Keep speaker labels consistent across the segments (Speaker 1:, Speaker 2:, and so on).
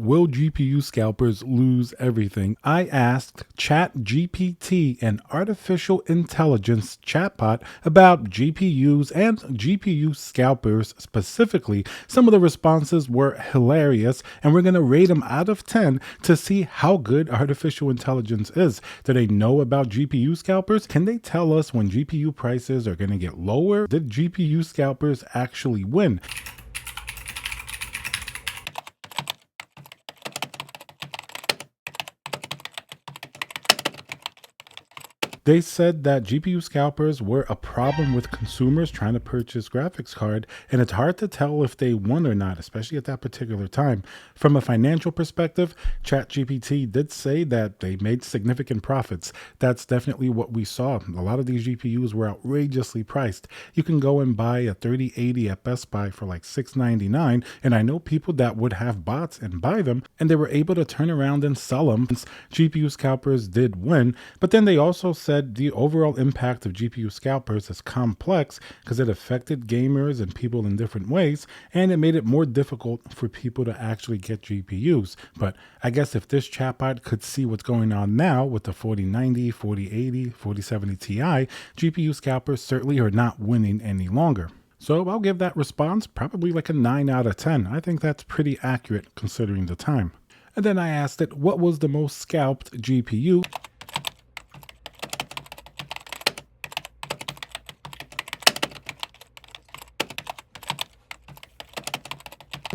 Speaker 1: will GPU scalpers lose everything? I asked ChatGPT, an artificial intelligence chatbot, about GPUs and GPU scalpers specifically. Some of the responses were hilarious, and we're going to rate them out of 10 to see how good artificial intelligence is. Do they know about GPU scalpers? Can they tell us when GPU prices are going to get lower? Did GPU scalpers actually win? They said that GPU scalpers were a problem with consumers trying to purchase graphics card, and it's hard to tell if they won or not, especially at that particular time. From a financial perspective, ChatGPT did say that they made significant profits. That's definitely what we saw. A lot of these GPUs were outrageously priced. You can go and buy a 3080 at Best Buy for like $699, and I know people that would have bots and buy them, and they were able to turn around and sell them. GPU scalpers did win, but then they also said the overall impact of GPU scalpers is complex because it affected gamers and people in different ways, and it made it more difficult for people to actually get GPUs. But I guess if this chatbot could see what's going on now with the 4090, 4080, 4070 Ti, GPU scalpers certainly are not winning any longer. So I'll give that response probably like a 9 out of 10. I think that's pretty accurate considering the time. And then I asked it, what was the most scalped GPU?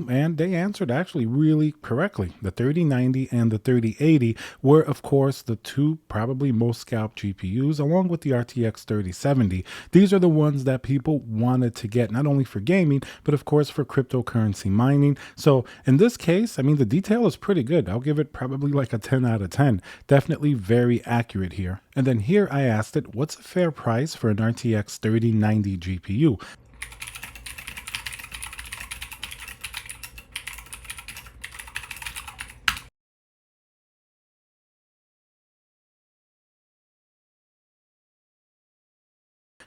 Speaker 1: And they answered actually really correctly. The 3090 and the 3080 were, of course, the two probably most scalped GPUs, along with the RTX 3070. These are the ones that people wanted to get, not only for gaming, but of course for cryptocurrency mining. So in this case, I mean, the detail is pretty good. I'll give it probably like a 10 out of 10. Definitely very accurate here. And then here I asked it, what's a fair price for an RTX 3090 GPU?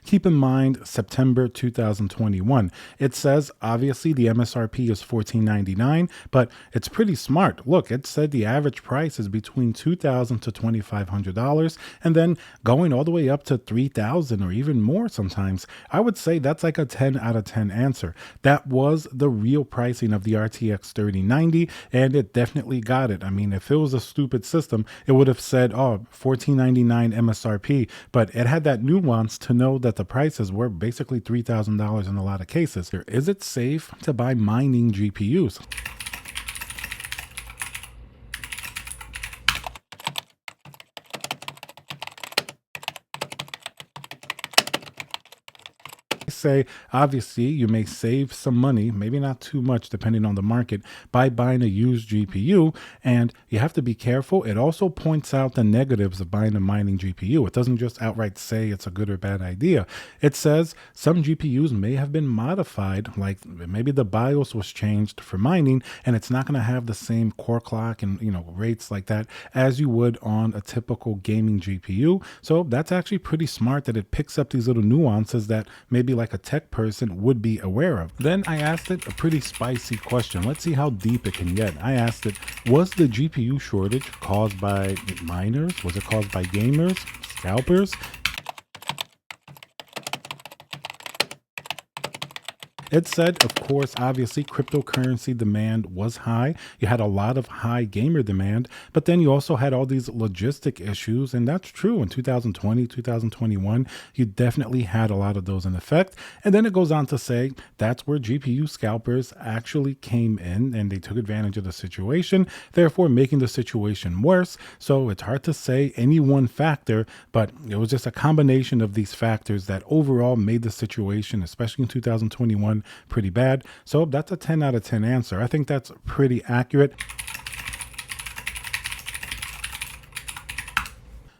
Speaker 1: Keep in mind September 2021. It says obviously the MSRP is $1499, but it's pretty smart. Look, it said the average price is between $2,000 to $2,500, and then going all the way up to $3,000 or even more sometimes. I would say that's like a 10 out of 10 answer. That was the real pricing of the RTX 3090, and it definitely got it. I mean, if it was a stupid system, it would have said, oh, $1499 MSRP, but it had that nuance to know that the prices were basically $3,000 in a lot of cases. Is it safe to buy mining GPUs? Say obviously you may save some money, maybe not too much depending on the market, by buying a used GPU, and you have to be careful. It also points out the negatives of buying a mining GPU. It doesn't just outright say it's a good or bad idea. It says some GPUs may have been modified, like maybe the BIOS was changed for mining and it's not going to have the same core clock and rates like that as you would on a typical gaming GPU. So that's actually pretty smart that it picks up these little nuances that maybe like a tech person would be aware of. Then I asked it a pretty spicy question. Let's see how deep it can get. I asked it, was the GPU shortage caused by miners? Was it caused by gamers, scalpers? It said, of course, obviously cryptocurrency demand was high. You had a lot of high gamer demand, but then you also had all these logistic issues. And that's true in 2020, 2021, you definitely had a lot of those in effect. And then it goes on to say that's where GPU scalpers actually came in and they took advantage of the situation, therefore making the situation worse. So it's hard to say any one factor, but it was just a combination of these factors that overall made the situation, especially in 2021, pretty bad. So that's a 10 out of 10 answer. I think that's pretty accurate.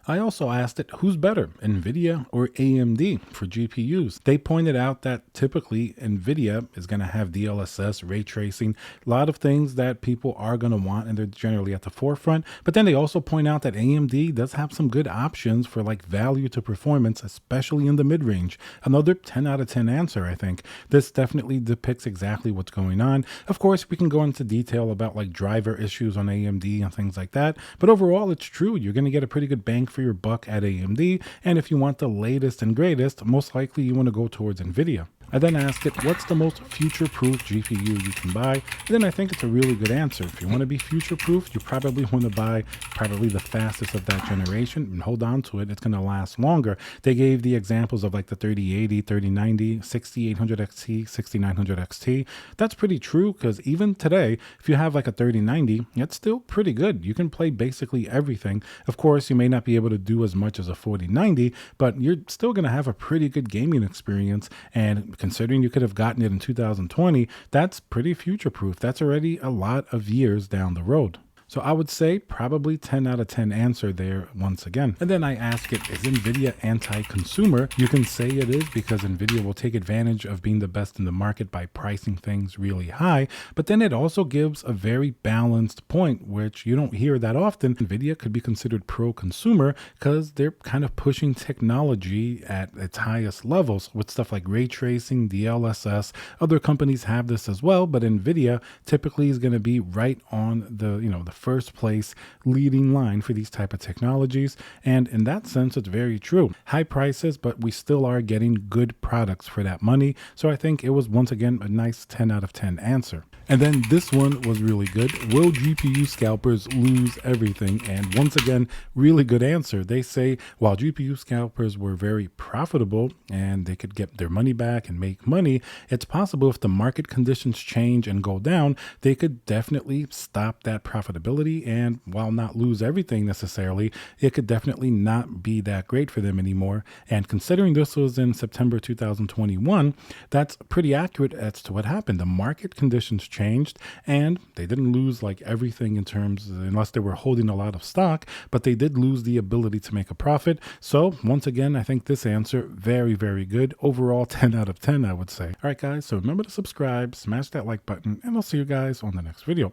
Speaker 1: I also asked it who's better, Nvidia or AMD for GPUs. They pointed out that typically Nvidia is going to have DLSS, ray tracing, a lot of things that people are going to want and they're generally at the forefront. But then they also point out that AMD does have some good options for like value to performance, especially in the mid-range. Another 10 out of 10 answer, I think. This definitely depicts exactly what's going on. Of course, we can go into detail about like driver issues on AMD and things like that. But overall, it's true. You're going to get a pretty good bang for your buck at AMD. And if you want the latest and greatest, most likely you want to go towards Nvidia. I then asked it, what's the most future-proof GPU you can buy? And then I think it's a really good answer. If you want to be future-proof, you probably want to buy probably the fastest of that generation and hold on to it. It's going to last longer. They gave the examples of like the 3080, 3090, 6800 XT, 6900 XT. That's pretty true because even today, if you have like a 3090, it's still pretty good. You can play basically everything. Of course, you may not be able to do as much as a 4090, but you're still going to have a pretty good gaming experience. And considering you could have gotten it in 2020, that's pretty future proof. That's already a lot of years down the road. So I would say probably 10 out of 10 answer there once again. And then I ask it, is Nvidia anti-consumer? You can say it is because Nvidia will take advantage of being the best in the market by pricing things really high. But then it also gives a very balanced point, which you don't hear that often. Nvidia could be considered pro-consumer because they're kind of pushing technology at its highest levels with stuff like ray tracing, DLSS. Other companies have this as well, but Nvidia typically is going to be right on the first place leading line for these type of technologies. And in that sense, it's very true. High prices, but we still are getting good products for that money. So I think it was once again a nice 10 out of 10 answer. And then this one was really good. Will GPU scalpers lose everything? And once again, really good answer. They say while GPU scalpers were very profitable and they could get their money back and make money, it's possible if the market conditions change and go down, they could definitely stop that profitability. And while not lose everything necessarily, it could definitely not be that great for them anymore. And considering this was in September 2021, that's pretty accurate as to what happened. The market conditions changed and they didn't lose like everything in terms, unless they were holding a lot of stock, but they did lose the ability to make a profit. So once again, I think this answer, very, very good. Overall, 10 out of 10, I would say. All right, guys. So remember to subscribe, smash that like button, and I'll see you guys on the next video.